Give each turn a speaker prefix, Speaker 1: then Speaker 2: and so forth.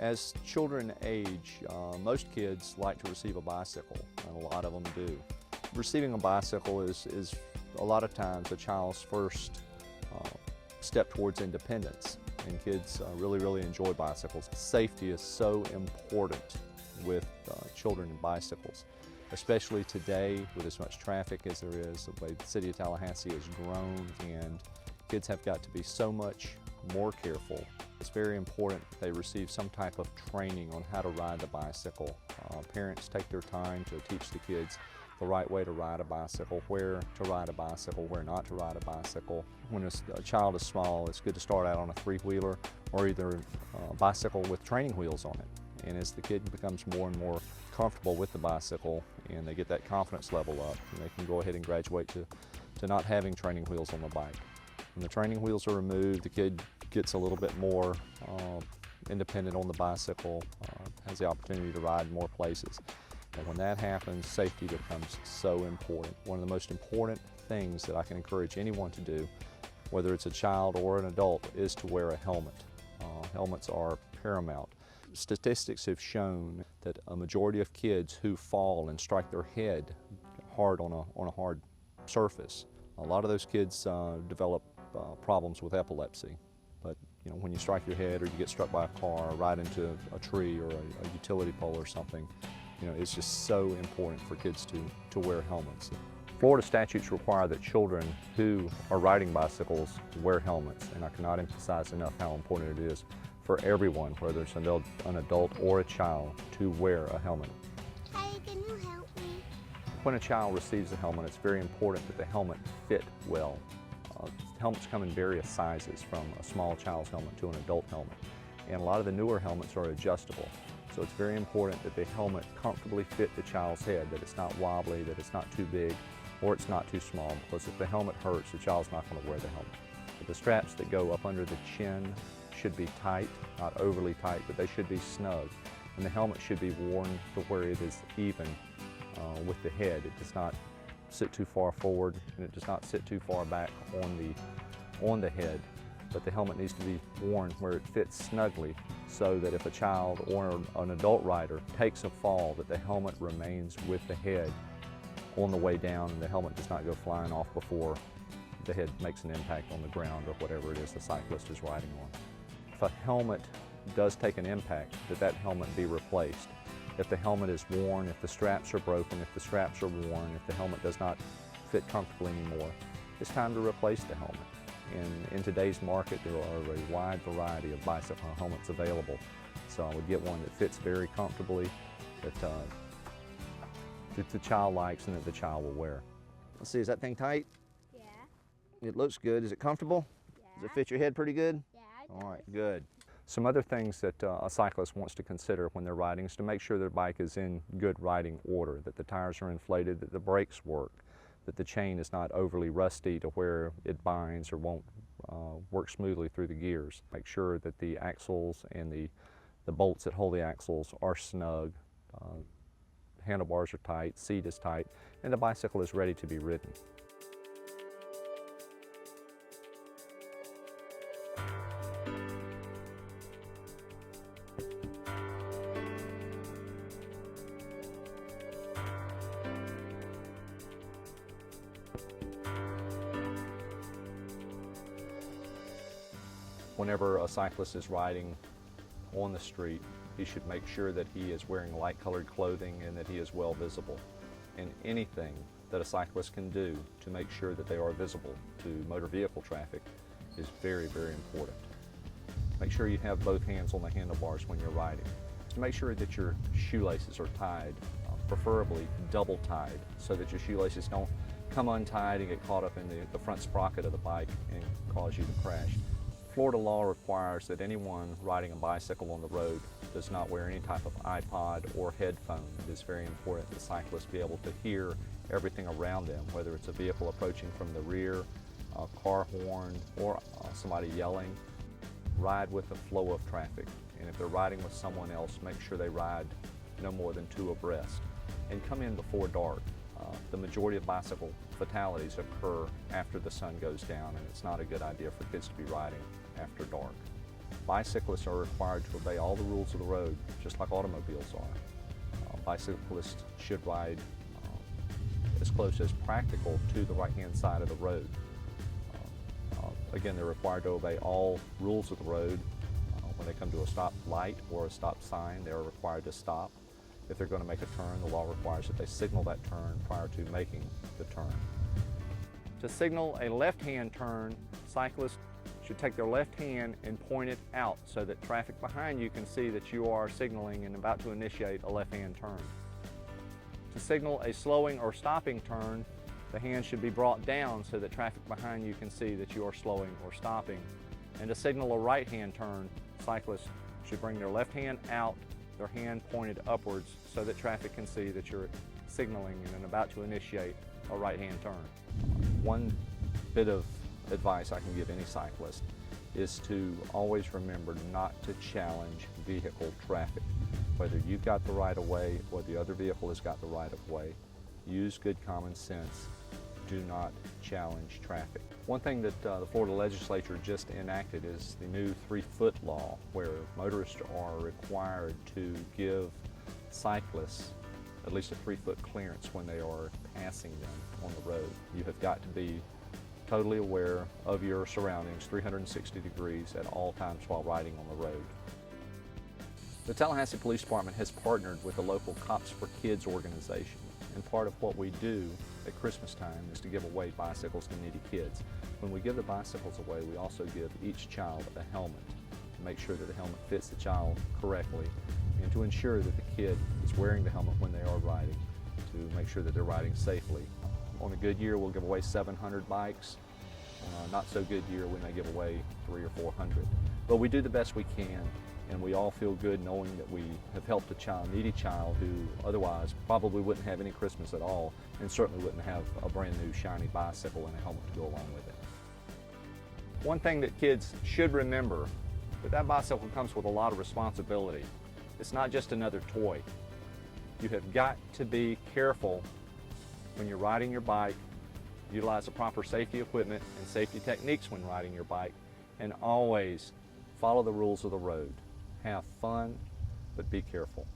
Speaker 1: As children age, most kids like to receive a bicycle, and a lot of them do. Receiving a bicycle is a lot of times a child's first step towards independence, and kids really enjoy bicycles. Safety is so important with children and bicycles, especially today with as much traffic as there is. The way the city of Tallahassee has grown, and kids have got to be so much more careful. It's very important that they receive some type of training on how to ride the bicycle. Parents take their time to teach the kids the right way to ride a bicycle, where to ride a bicycle, where not to ride a bicycle. When a child is small, it's good to start out on a three-wheeler or either a bicycle with training wheels on it. And as the kid becomes more and more comfortable with the bicycle and they get that confidence level up, and they can go ahead and graduate to not having training wheels on the bike. When the training wheels are removed, the kid gets a little bit more independent on the bicycle, has the opportunity to ride more places. And when that happens, safety becomes so important. One of the most important things that I can encourage anyone to do, whether it's a child or an adult, is to wear a helmet. Helmets are paramount. Statistics have shown that a majority of kids who fall and strike their head hard on a hard surface, a lot of those kids develop problems with epilepsy. But when you strike your head or you get struck by a car or ride into a tree or a utility pole or something, it's just so important for kids to wear helmets. Florida statutes require that children who are riding bicycles wear helmets, and I cannot emphasize enough how important it is for everyone, whether it's an adult or a child, to wear a helmet.
Speaker 2: Hey, can you help me?
Speaker 1: When a child receives a helmet, it's very important that the helmet fit well. Helmets come in various sizes, from a small child's helmet to an adult helmet, and a lot of the newer helmets are adjustable. So it's very important that the helmet comfortably fit the child's head, that it's not wobbly, that it's not too big, or it's not too small, because if the helmet hurts, the child's not going to wear the helmet. But the straps that go up under the chin should be tight, not overly tight, but they should be snug. And the helmet should be worn to where it is even with the head. It does not sit too far forward, and it does not sit too far back on the head. But the helmet needs to be worn where it fits snugly, so that if a child or an adult rider takes a fall, that the helmet remains with the head on the way down, and the helmet does not go flying off before the head makes an impact on the ground or whatever it is the cyclist is riding on. If a helmet does take an impact, that helmet be replaced. If the helmet is worn, if the straps are broken, if the straps are worn, if the helmet does not fit comfortably anymore, it's time to replace the helmet. And in today's market, there are a wide variety of bicycle helmets available. So I would get one that fits very comfortably, that the child likes and that the child will wear. Let's see, is that thing tight?
Speaker 2: Yeah.
Speaker 1: It looks good. Is it comfortable?
Speaker 2: Yeah.
Speaker 1: Does it fit your head pretty good?
Speaker 2: Yeah, it does.
Speaker 1: All right, good. Some other things that a cyclist wants to consider when they're riding is to make sure their bike is in good riding order, that the tires are inflated, that the brakes work, that the chain is not overly rusty to where it binds or won't work smoothly through the gears. Make sure that the axles and the bolts that hold the axles are snug, handlebars are tight, seat is tight, and the bicycle is ready to be ridden. Whenever a cyclist is riding on the street, he should make sure that he is wearing light-colored clothing and that he is well visible. And anything that a cyclist can do to make sure that they are visible to motor vehicle traffic is very important. Make sure you have both hands on the handlebars when you're riding. To make sure that your shoelaces are tied, preferably double tied, so that your shoelaces don't come untied and get caught up in the front sprocket of the bike and cause you to crash. Florida law requires that anyone riding a bicycle on the road does not wear any type of iPod or headphone. It is very important that cyclists be able to hear everything around them, whether it's a vehicle approaching from the rear, a car horn, or somebody yelling. Ride with the flow of traffic, and if they're riding with someone else, make sure they ride no more than 2 abreast. And come in before dark. The majority of bicycle fatalities occur after the sun goes down, and it's not a good idea for kids to be riding after dark. bicyclists are required to obey all the rules of the road, just like automobiles are. Bicyclists should ride as close as practical to the right-hand side of the road. Again, they're required to obey all rules of the road. When they come to a stop light or a stop sign, they're required to stop. If they're going to make a turn, the law requires that they signal that turn prior to making the turn. To signal a left-hand turn, cyclists should take their left hand and point it out so that traffic behind you can see that you are signaling and about to initiate a left-hand turn. To signal a slowing or stopping turn, the hand should be brought down so that traffic behind you can see that you are slowing or stopping. And to signal a right-hand turn, cyclists should bring their left hand out, their hand pointed upwards so that traffic can see that you're signaling and about to initiate a right-hand turn. One bit of advice I can give any cyclist is to always remember not to challenge vehicle traffic. Whether you've got the right of way or the other vehicle has got the right of way, use good common sense. Do not challenge traffic. One thing that the Florida legislature just enacted is the new 3-foot law, where motorists are required to give cyclists at least a 3-foot clearance when they are passing them on the road. You have got to be totally aware of your surroundings 360 degrees at all times while riding on the road. The Tallahassee Police Department has partnered with the local Cops for Kids organization, and part of what we do at Christmas time is to give away bicycles to needy kids. When we give the bicycles away, we also give each child a helmet to make sure that the helmet fits the child correctly and to ensure that the kid is wearing the helmet when they are riding, to make sure that they're riding safely. On a good year, we'll give away 700 bikes. Not so good year, we may give away 300 or 400. But we do the best we can, and we all feel good knowing that we have helped a needy child who otherwise probably wouldn't have any Christmas at all, and certainly wouldn't have a brand new shiny bicycle and a helmet to go along with it. One thing that kids should remember, that bicycle comes with a lot of responsibility. It's not just another toy. You have got to be careful when you're riding your bike, utilize the proper safety equipment and safety techniques when riding your bike, and always follow the rules of the road. Have fun, but be careful.